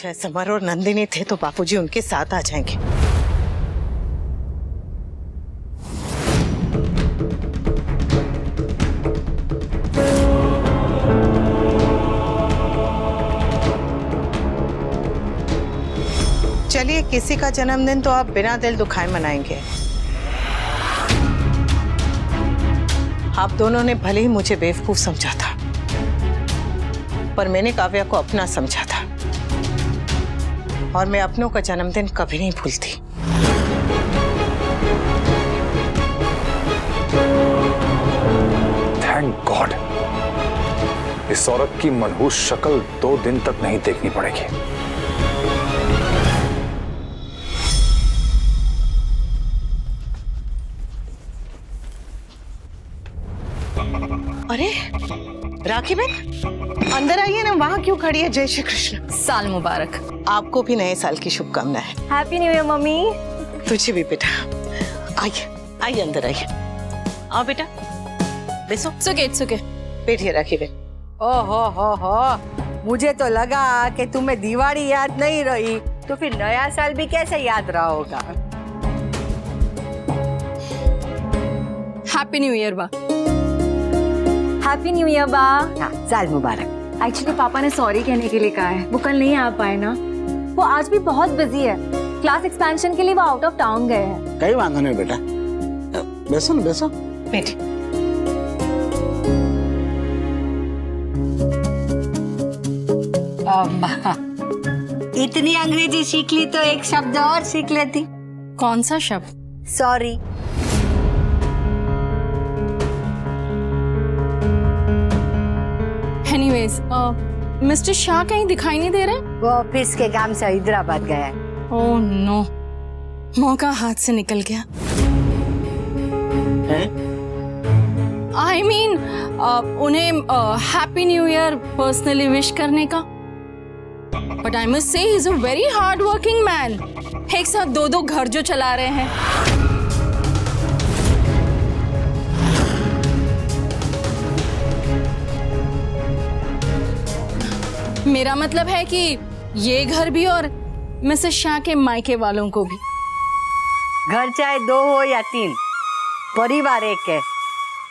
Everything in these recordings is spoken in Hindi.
जय समर और नंदिनी थे तो बापूजी उनके साथ आ जाएंगे। चलिए, किसी का जन्मदिन तो आप बिना दिल दुखाए मनाएंगे। आप दोनों ने भले ही मुझे बेवकूफ समझा था, पर मैंने काव्या को अपना समझा था और मैं अपनों का जन्मदिन कभी नहीं भूलती। थैंक गॉड, इस औरत की मनहूस शक्ल 2 दिन तक नहीं देखनी पड़ेगी। अरे राखी बहन, अंदर आइए ना, वहां क्यों खड़ी है? जय श्री कृष्ण। साल मुबारक। आपको भी नए साल की शुभकामनाएं। Happy new year mummy. तुझे भी बेटा। आइए आइए, अंदर आइए। आओ बेटा, बैठो। सुके बैठिए राखी बहन। हो, मुझे तो लगा कि तुम्हें दिवाली याद नहीं रही, तो फिर नया साल भी कैसे याद रहा होगा। हैप्पी न्यू ईयर बा। हैप्पी न्यू ईयर बा। हाँ, साल मुबारक। एक्चुअली पापा ने सॉरी कहने के लिए कहा है, वो कल नहीं आ पाए ना, वो आज भी बहुत बिजी है। क्लास एक्सपेंशन के लिए वो आउट ऑफ टाउन गए हैं। कहीं वादा नहीं बेटा, बैसो ना, बैसो। बैठी। इतनी अंग्रेजी सीख ली तो एक शब्द और सीख लेती। कौन सा शब्द? सॉरी। एनीवेज, मिस्टर शाह कहीं दिखाई नहीं दे रहे? वो ऑफिस के काम से हैदराबाद गया है। ओह नो, मौका हाथ से निकल गया। आई मीन उन्हें happy new year personally wish करने का। But I must say he is a very hard working man. एक साथ 2 घर जो चला रहे हैं। मेरा मतलब है कि ये घर भी और मिसेस शाह के मायके वालों को भी। घर चाहे 2 हो या 3, परिवार एक है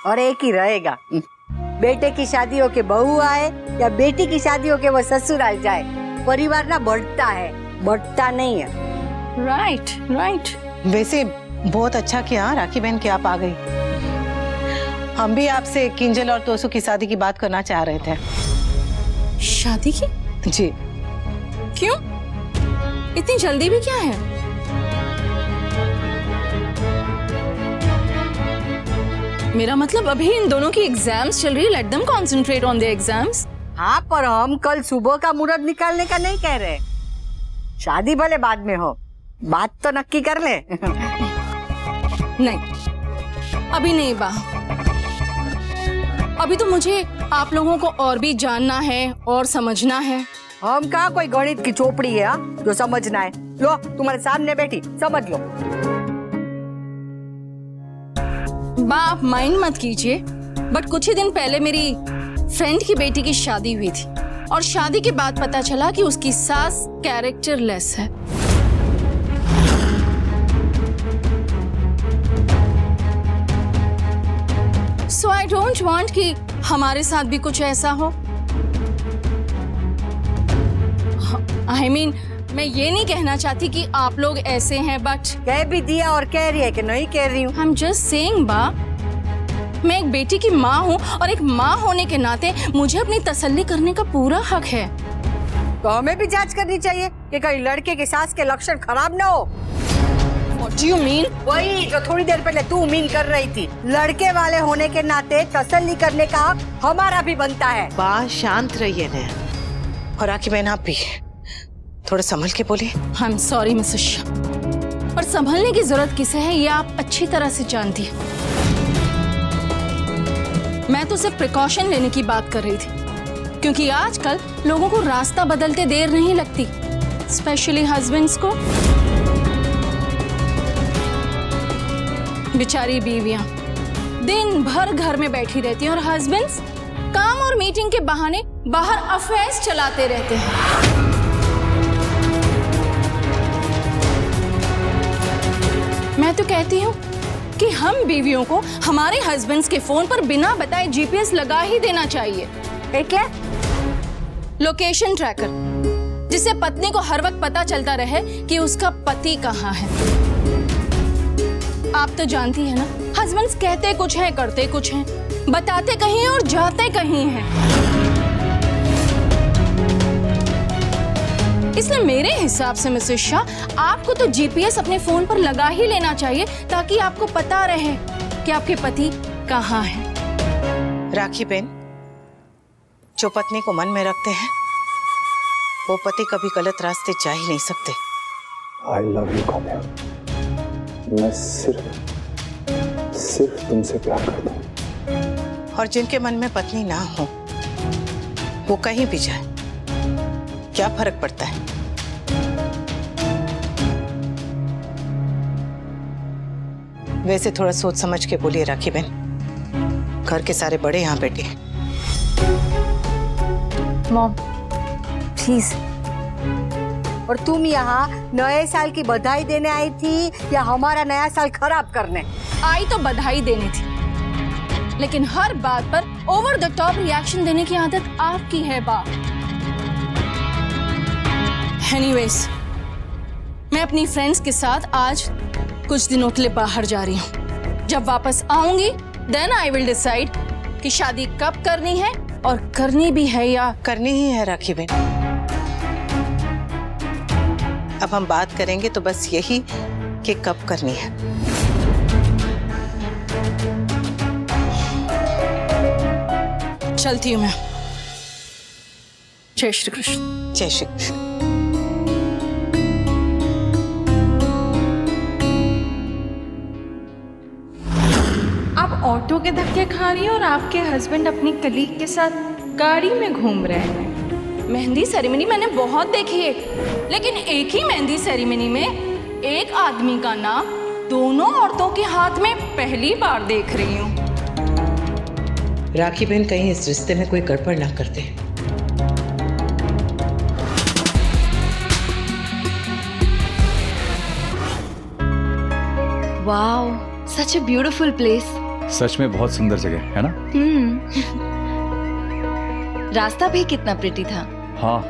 और एक ही रहेगा। बेटे की शादी हो के बहू आए या बेटी की शादी हो के वो ससुराल जाए, परिवार ना बढ़ता है, बढ़ता नहीं है। राइट। वैसे बहुत अच्छा किया राखी बहन कि आप आ गई। हम भी आपसे किंजल और तोसू की शादी की बात करना चाह रहे थे। शादी की? जी। क्यों? इतनी जल्दी भी क्या है? मेरा मतलब अभी इन दोनों की एग्जाम्स चल रही है। Let them concentrate on the exams. हाँ, पर हम कल सुबह का मुहूर्त निकालने का नहीं कह रहे। शादी भले बाद में हो, बात तो नक्की कर ले। नहीं, अभी नहीं बा। अभी तो मुझे आप लोगों को और भी जानना है और समझना है। हम कहा कोई गणित की चोपड़ी है जो समझना है। लो, तुम्हारे सामने बैठी, समझ लो। बा, आप माइंड मत कीजिए, बट कुछ ही दिन पहले मेरी फ्रेंड की बेटी की शादी हुई थी और शादी के बाद पता चला कि उसकी सास कैरेक्टरलेस है। So I don't want कि हमारे साथ भी कुछ ऐसा हो। I mean, मैं ये नहीं कहना चाहती कि आप लोग ऐसे हैं, बट कह भी दिया और कह रही है कि नहीं कह रही हूँ। I'm just saying बा, मैं एक बेटी की माँ हूँ और एक माँ होने के नाते मुझे अपनी तसल्ली करने का पूरा हक है। तो हमें भी जांच करनी चाहिए कि कहीं लड़के की सास के लक्षण खराब ना हो। What do you mean? वही जो थोड़ी देर पहले तू मीन कर रही थी। लड़के वाले होने के नाते तसल्ली करने का हक हमारा भी बनता है। बा, शांत रहिए ना। और राखी बहन आप भी थोड़ा संभल के बोलिए। I'm sorry मिसेस शाह, पर संभलने की जरूरत किसे है ये आप अच्छी तरह से जानती हैं। मैं तो सिर्फ प्रिकॉशन लेने की बात कर रही थी, क्योंकि आजकल लोगों को रास्ता बदलते देर नहीं लगती, स्पेशली हस्बैंड्स को। बेचारी बीवियां दिन भर घर में बैठी रहती हैं और हस्बैंड्स काम और मीटिंग के बहाने बाहर अफेयर्स चलाते रहते हैं। मैं तो कहती हूँ कि हम बीवियों को हमारे हस्बैंड्स के फोन पर बिना बताए जीपीएस लगा ही देना चाहिए। एक क्या? लोकेशन ट्रैकर, जिससे पत्नी को हर वक्त पता चलता रहे कि उसका पति कहाँ है। आप तो जानती है ना, हस्बैंड्स कहते कुछ है करते कुछ है, बताते कहीं और जाते कहीं हैं। इसलिए मेरे हिसाब से मिसेस शाह, आपको तो जीपीएस अपने फोन पर लगा ही लेना चाहिए ताकि आपको पता रहे कि आपके पति कहाँ हैं। राखी बहन, जो पत्नी को मन में रखते हैं वो पति कभी गलत रास्ते जा ही नहीं सकते। I love you Kavya. मैं सिर्फ तुमसे प्यार करता हूँ। और जिनके मन में पत्नी ना हो वो कहीं भी जाए, क्या फर्क पड़ता है? वैसे थोड़ा सोच समझ के बोलिए राखी बहन, घर के सारे बड़े यहाँ बैठे हैं। Mom please. और तुम यहाँ नए साल की बधाई देने आई थी या हमारा नया साल खराब करने? आई तो बधाई देनी थी, लेकिन हर बात पर ओवर द टॉप रिएक्शन देने की आदत आपकी है बा। एनीवेज, मैं अपनी फ्रेंड्स के साथ आज कुछ दिनों के लिए बाहर जा रही हूँ। जब वापस आऊंगी देन आई विल डिसाइड कि शादी कब करनी है, और करनी भी है या करनी ही है राखी बहन। अब हम बात करेंगे तो बस यही कि कब करनी है। चलती हूँ मैं। जय श्री कृष्ण। जय श्री कृष्ण। आप ऑटो के धक्के खा रही हैं और आपके हस्बैंड अपनी कलीग के साथ गाड़ी में घूम रहे हैं। मेहंदी सेरेमनी मैंने बहुत देखी है, लेकिन एक ही मेहंदी सेरेमनी में एक आदमी का नाम दोनों औरतों के हाथ में पहली बार देख रही हूँ। राखी बहन, कहीं इस रिश्ते में कोई गड़बड़ ना करते। Wow, such a beautiful place. सच में बहुत सुंदर जगह है ना? रास्ता भी कितना प्रिटी था। हाँ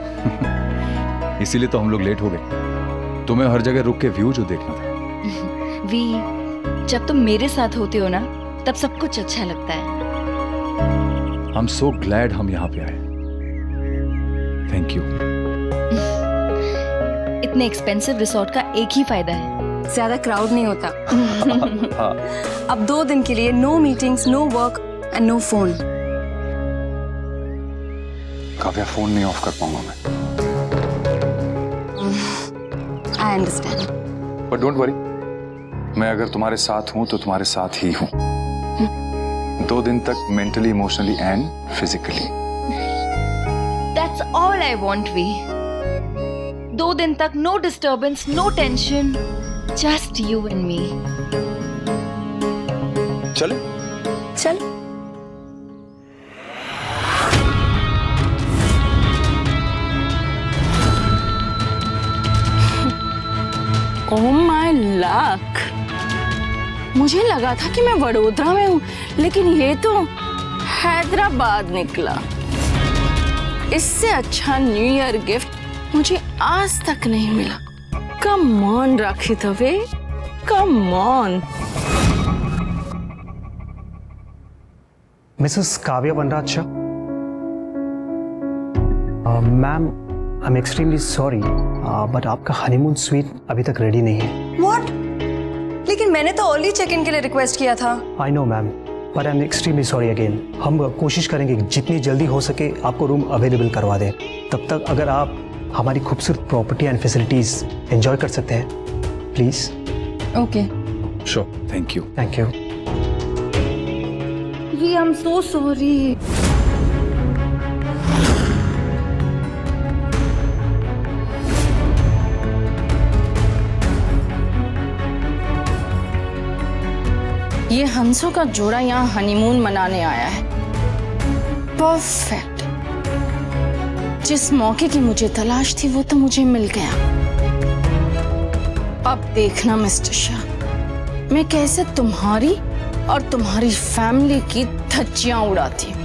इसीलिए तो हम लोग लेट हो गए। तुम्हें हर जगह रुक के व्यू जो देखना था। वी, जब तुम मेरे साथ होते हो ना तब सब कुछ अच्छा लगता है। I'm so glad हम यहाँ पे आए। Thank you। इतने एक्सपेंसिव रिसोर्ट का एक ही फायदा है, ज्यादा क्राउड नहीं होता। अब 2 दिन के लिए no meetings, no work and no phone. Kavya, phone नहीं ऑफ कर पाऊंगा मैं। I understand. But don't worry, मैं अगर तुम्हारे साथ हूँ तो तुम्हारे साथ ही हूँ। 2 दिन तक mentally, emotionally and physically. That's all I want V. 2 दिन तक no disturbance, no tension, just you and me. चले? चल। ओह माय लक, मुझे लगा था कि मैं वडोदरा में हूँ, लेकिन ये तो हैदराबाद निकला। इससे अच्छा न्यू ईयर गिफ्ट मुझे आज तक नहीं मिला। Come on rakhi Dave, come on. Mrs Kavya Vanraj Shah, ma'am I am extremely sorry but आपका हनीमून स्वीट अभी तक रेडी नहीं है। व्हाट? लेकिन मैंने तो अर्ली चेक इन के लिए रिक्वेस्ट किया था। I know ma'am, but I am extremely sorry again. हम कोशिश करेंगे कि जितनी जल्दी हो सके आपको रूम अवेलेबल करवा दें। तब तक अगर आप हमारी खूबसूरत प्रॉपर्टी एंड फैसिलिटीज एंजॉय कर सकते हैं please. Okay. Sure, thank you। Thank you. V, I am so sorry. ये हंसों का जोड़ा यहाँ हनीमून मनाने आया है। परफेक्ट। जिस मौके की मुझे तलाश थी वो तो मुझे मिल गया। अब देखना मिस्टर शाह, मैं कैसे तुम्हारी और तुम्हारी फैमिली की धज्जियां उड़ाती हूँ।